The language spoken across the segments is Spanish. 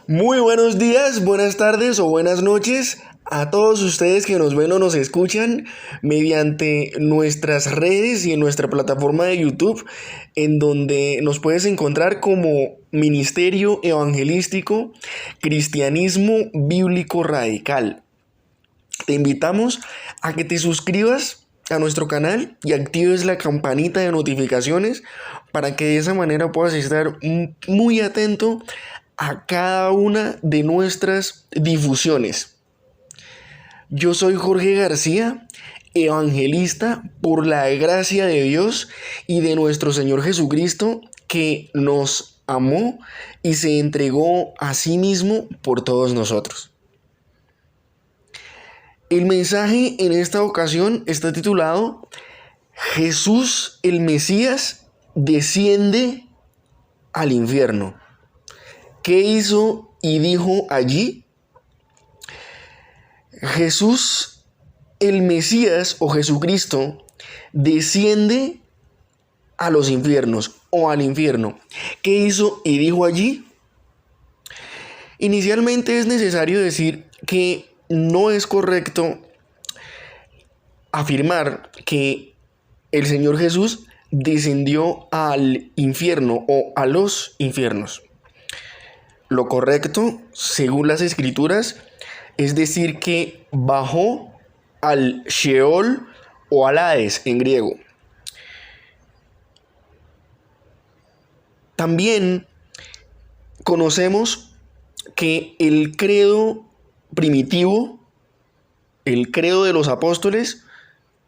Muy buenos días, buenas tardes o buenas noches a todos ustedes que nos ven o nos escuchan mediante nuestras redes y en nuestra plataforma de YouTube, en donde nos puedes encontrar como Ministerio Evangelístico Cristianismo Bíblico Radical. Te invitamos a que te suscribas a nuestro canal y actives la campanita de notificaciones para que de esa manera puedas estar muy atento a cada una de nuestras difusiones. Yo soy Jorge García, evangelista por la gracia de Dios y de nuestro Señor Jesucristo, que nos amó y se entregó a sí mismo por todos nosotros. El mensaje en esta ocasión está titulado Jesús el Mesías desciende al infierno. ¿Qué hizo y dijo allí? Jesús el Mesías o Jesucristo desciende a los infiernos o al infierno. ¿Qué hizo y dijo allí? Inicialmente es necesario decir que no es correcto afirmar que el Señor Jesús descendió al infierno o a los infiernos. Lo correcto, según las Escrituras, es decir que bajó al Sheol o al Hades en griego. También conocemos que el credo primitivo, el credo de los apóstoles,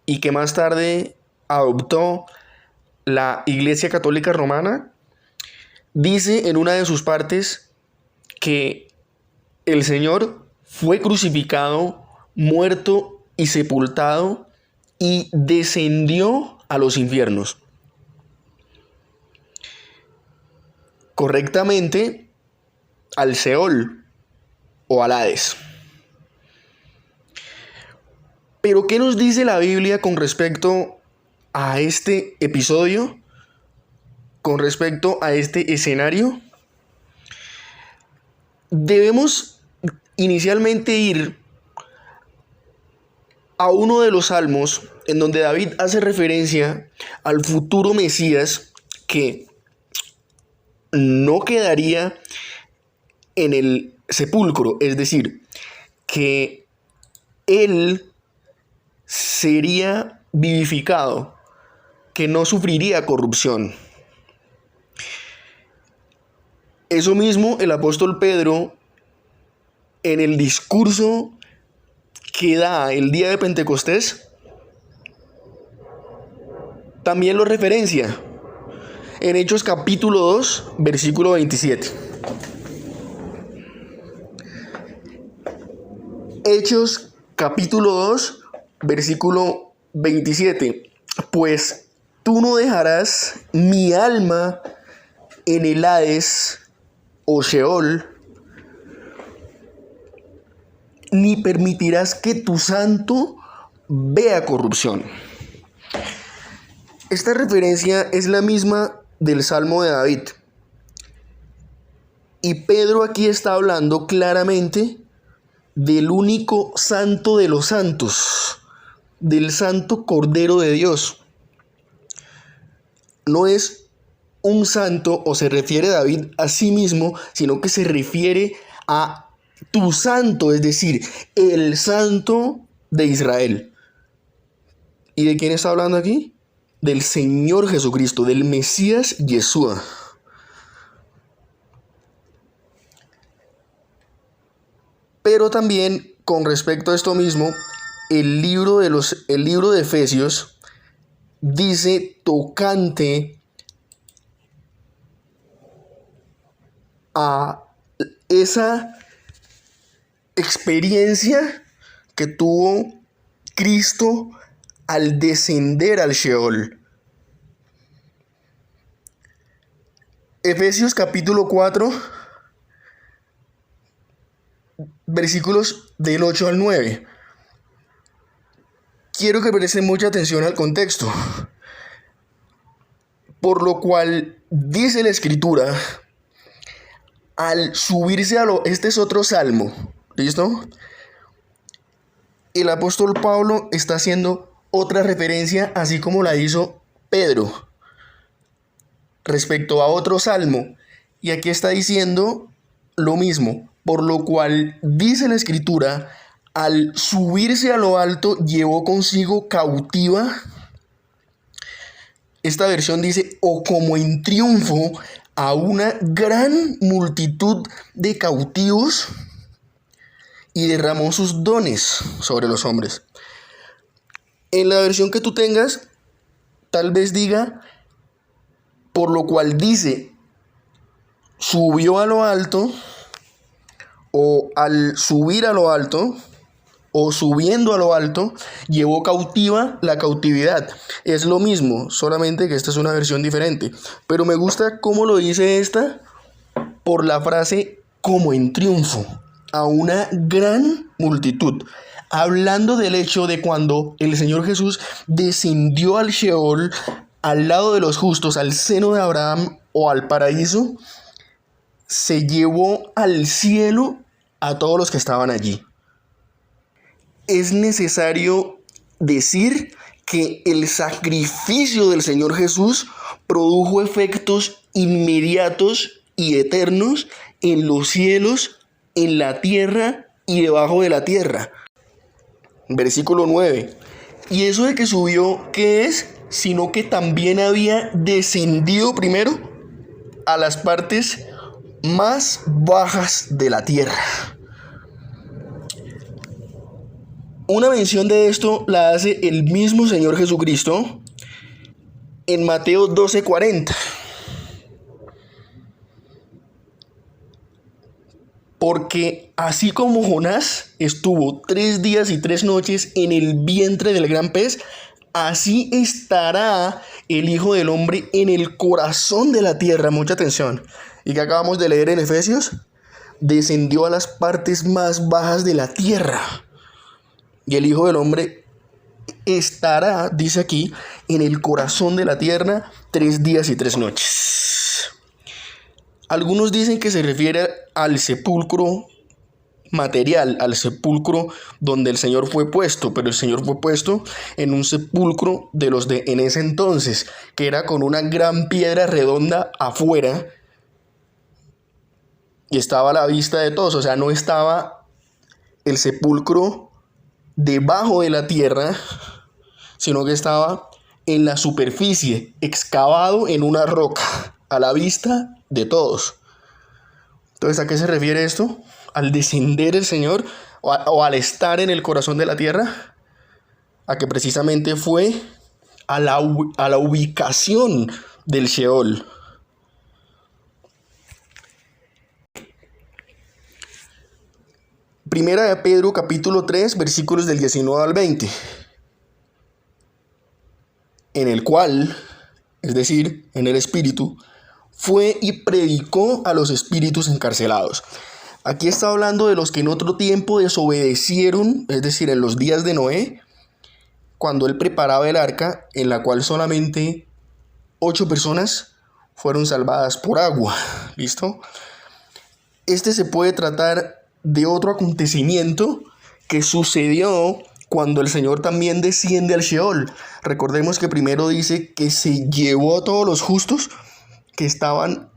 y que más tarde adoptó la Iglesia Católica Romana, dice en una de sus partes que el Señor fue crucificado, muerto y sepultado y descendió a los infiernos. Correctamente, al Seol o al Hades. Pero ¿qué nos dice la Biblia con respecto a este episodio? Con respecto a este escenario. Debemos inicialmente ir a uno de los salmos en donde David hace referencia al futuro Mesías que no quedaría en el sepulcro, es decir, que él sería vivificado, que no sufriría corrupción. Eso mismo el apóstol Pedro, en el discurso que da el día de Pentecostés, también lo referencia en Hechos capítulo 2, versículo 27. Hechos capítulo 2, versículo 27. Pues tú no dejarás mi alma en el Hades o Sheol, ni permitirás que tu santo vea corrupción. Esta referencia es la misma del Salmo de David. Y Pedro aquí está hablando claramente del único santo de los santos, del santo Cordero de Dios. No es un santo, o se refiere David a sí mismo, sino que se refiere a tu santo, es decir, el santo de Israel. ¿Y de quién está hablando aquí? Del Señor Jesucristo, del Mesías Yeshua. Pero también con respecto a esto mismo, el libro de Efesios dice tocante a esa experiencia que tuvo Cristo al descender al Sheol. Efesios capítulo 4, versículos del 8 al 9. Quiero que presten mucha atención al contexto. Por lo cual dice la Escritura: al subirse este es otro salmo, ¿listo? El apóstol Pablo está haciendo otra referencia, así como la hizo Pedro, respecto a otro salmo. Y aquí está diciendo lo mismo, por lo cual dice la escritura, al subirse a lo alto llevó consigo cautiva. Esta versión dice, o como en triunfo, a una gran multitud de cautivos y derramó sus dones sobre los hombres. En la versión que tú tengas, tal vez diga, por lo cual dice, subió a lo alto, o al subir a lo alto, o subiendo a lo alto, llevó cautiva la cautividad. Es lo mismo, solamente que esta es una versión diferente. Pero me gusta cómo lo dice esta, por la frase como en triunfo, a una gran multitud. Hablando del hecho de cuando el Señor Jesús descendió al Sheol, al lado de los justos, al seno de Abraham o al paraíso, se llevó al cielo a todos los que estaban allí. Es necesario decir que el sacrificio del Señor Jesús produjo efectos inmediatos y eternos en los cielos, en la tierra y debajo de la tierra. Versículo 9. Y eso de que subió, ¿qué es? Sino que también había descendido primero a las partes más bajas de la tierra. Una mención de esto la hace el mismo Señor Jesucristo en Mateo 12:40. Porque así como Jonás estuvo 3 días y 3 noches en el vientre del gran pez, así estará el Hijo del Hombre en el corazón de la tierra. Mucha atención. ¿Y qué acabamos de leer en Efesios? Descendió a las partes más bajas de la tierra. Y el Hijo del Hombre estará, dice aquí, en el corazón de la tierra 3 días y 3 noches. Algunos dicen que se refiere al sepulcro material, al sepulcro donde el Señor fue puesto, pero el Señor fue puesto en un sepulcro de los de en ese entonces, que era con una gran piedra redonda afuera y estaba a la vista de todos, o sea, no estaba el sepulcro debajo de la tierra, sino que estaba en la superficie, excavado en una roca, a la vista de todos. Entonces, ¿a qué se refiere esto? Al descender el Señor o al estar en el corazón de la tierra, a que precisamente fue a la ubicación del Sheol. Primera de Pedro, capítulo 3, versículos del 19 al 20. En el cual, es decir, en el Espíritu, fue y predicó a los espíritus encarcelados. Aquí está hablando de los que en otro tiempo desobedecieron, es decir, en los días de Noé, cuando él preparaba el arca, en la cual solamente 8 personas fueron salvadas por agua. ¿Listo? Este se puede tratar de otro acontecimiento que sucedió cuando el Señor también desciende al Sheol. Recordemos que primero dice que se llevó a todos los justos que estaban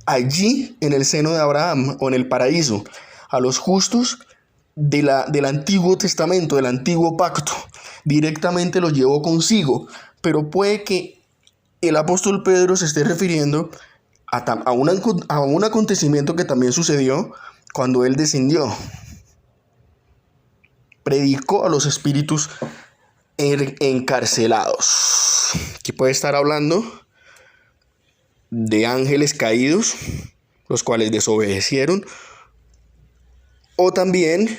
allí en el seno de Abraham o en el paraíso, a los justos del Antiguo Testamento, del Antiguo Pacto. Directamente los llevó consigo, pero puede que el apóstol Pedro se esté refiriendo a un acontecimiento que también sucedió cuando él descendió. Predicó a los espíritus encarcelados. Aquí puede estar hablando de ángeles caídos, los cuales desobedecieron, o también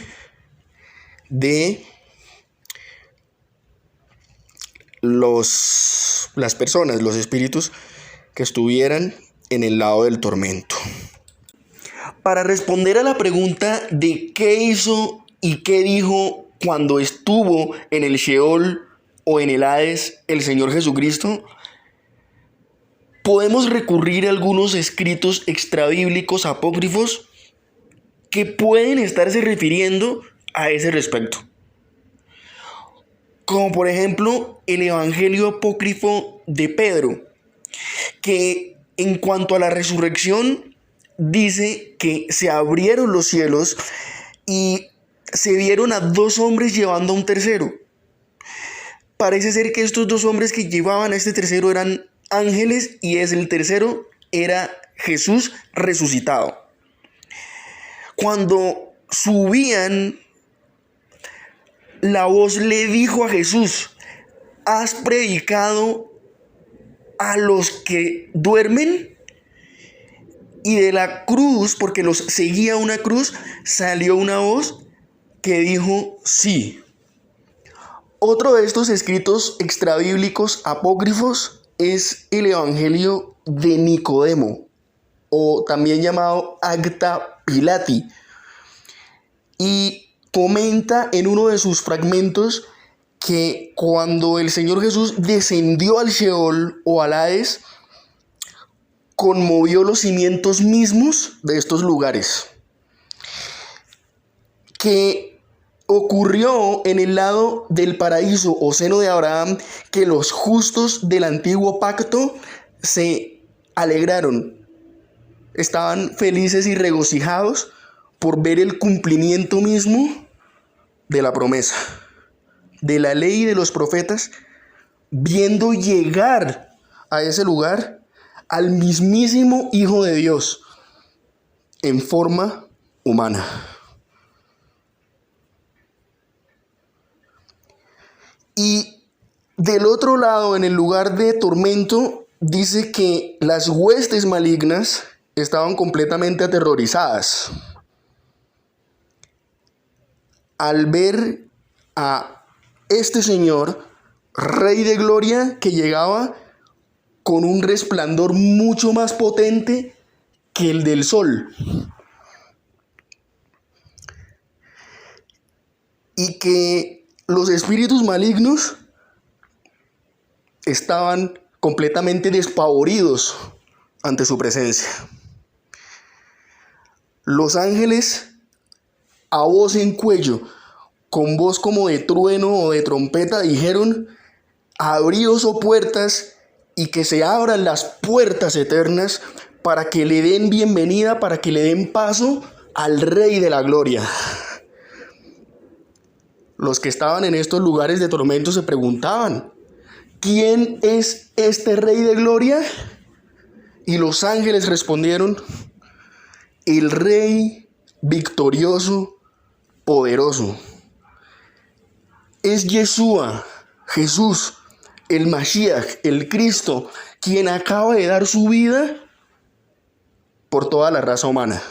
de las personas, los espíritus que estuvieran en el lado del tormento. Para responder a la pregunta de qué hizo y qué dijo cuando estuvo en el Sheol o en el Hades el Señor Jesucristo, podemos recurrir a algunos escritos extrabíblicos apócrifos que pueden estarse refiriendo a ese respecto. Como por ejemplo el Evangelio apócrifo de Pedro, que en cuanto a la resurrección dice que se abrieron los cielos y se vieron a dos hombres llevando a un tercero. Parece ser que estos dos hombres que llevaban a este tercero eran ángeles y el tercero era Jesús resucitado. Cuando subían, la voz le dijo a Jesús: ¿has predicado a los que duermen? Y de la cruz, porque los seguía una cruz, salió una voz que dijo sí. Otro de estos escritos extrabíblicos apócrifos es el Evangelio de Nicodemo, o también llamado Acta Pilati, y comenta en uno de sus fragmentos que cuando el Señor Jesús descendió al Sheol o al Hades, conmovió los cimientos mismos de estos lugares, que ocurrió en el lado del paraíso o seno de Abraham, que los justos del antiguo pacto se alegraron, estaban felices y regocijados por ver el cumplimiento mismo de la promesa, de la ley y de los profetas, viendo llegar a ese lugar al mismísimo Hijo de Dios en forma humana. Y del otro lado, en el lugar de tormento, dice que las huestes malignas estaban completamente aterrorizadas al ver a este Señor, Rey de Gloria, que llegaba con un resplandor mucho más potente que el del sol, y que los espíritus malignos estaban completamente despavoridos ante su presencia. Los ángeles, a voz en cuello, con voz como de trueno o de trompeta, dijeron: abríos, oh puertas, y que se abran las puertas eternas para que le den bienvenida, para que le den paso al Rey de la Gloria. Los que estaban en estos lugares de tormento se preguntaban: ¿quién es este Rey de Gloria? Y los ángeles respondieron: el Rey victorioso, poderoso. Es Yeshua, Jesús, el Mashiach, el Cristo, quien acaba de dar su vida por toda la raza humana.